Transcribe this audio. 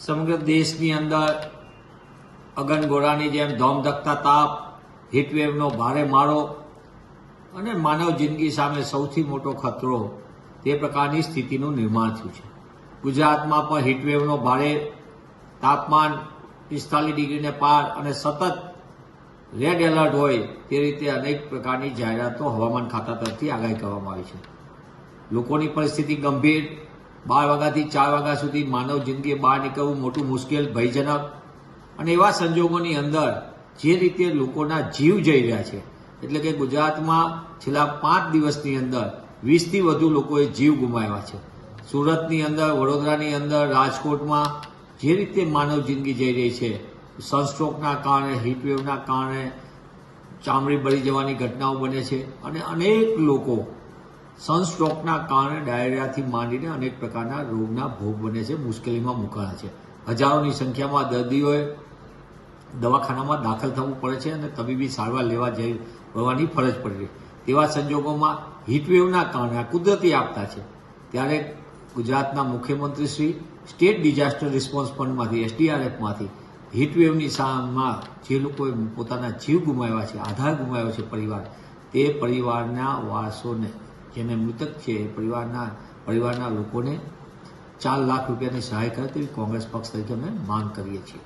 સમગ્ર દેશની અંદર અગનગોળાની જેમ ધોમધકતા તાપ, હીટવેવનો ભારે માળો અને માનવ જિંદગી સામે સૌથી મોટો ખતરો તે પ્રકારની સ્થિતિનું નિર્માણ થયું છે. ગુજરાતમાં પણ હીટવેવનો ભારે તાપમાન 45 ડિગ્રીને પાર અને સતત રેડ એલર્ટ હોય તે રીતે અનેક પ્રકારની જાહેરાતો હવામાન ખાતા તરફથી આગાહી કરવામાં આવી છે. લોકોની પરિસ્થિતિ ગંભીર. 12 વાગ્યાથી 4 વાગ્યા સુધી માનવ જિંદગી બહાર નીકળવું મોટું મુશ્કેલ, ભયજનક અને એવા સંજોગોની અંદર જે રીતે લોકોના જીવ જઈ રહ્યા છે, એટલે કે ગુજરાતમાં છેલ્લા 5 દિવસની અંદર 20થી વધુ લોકોએ જીવ ગુમાવ્યા છે. સુરતની અંદર, વડોદરાની અંદર, રાજકોટમાં જે રીતે માનવ જિંદગી જઈ રહી છે, સનસ્ટ્રોકના કારણે, હીટવેવના કારણે ચામડી બળી જવાની ઘટનાઓ બને છે અને અનેક લોકો સનસ્ટ્રોકના કારણે ડાયરિયાથી માંડીને અનેક પ્રકારના રોગના ભોગ બને છે, મુશ્કેલીમાં મુકાયા છે. હજારોની સંખ્યામાં દર્દીઓએ દવાખાનામાં દાખલ થવું પડે છે અને તબીબી સારવાર લેવા જવાની ફરજ પડી. તેવા સંજોગોમાં હીટવેવના કારણે આ કુદરતી આપતા છે, ત્યારે ગુજરાતના મુખ્યમંત્રી શ્રી સ્ટેટ ડિઝાસ્ટર રિસ્પોન્સ ફંડમાંથી, SDRFમાંથી હીટવેવની સામમાં જે લોકોએ પોતાના જીવ ગુમાવ્યા છે, આધાર ગુમાવ્યો છે પરિવાર, તે પરિવારના વારસોને, જેને મૃતક છે એ પરિવારના લોકોને 4 લાખ રૂપિયાની સહાય કરે તેવી કોંગ્રેસ પક્ષ તરીકે અમે માંગ કરીએ છીએ.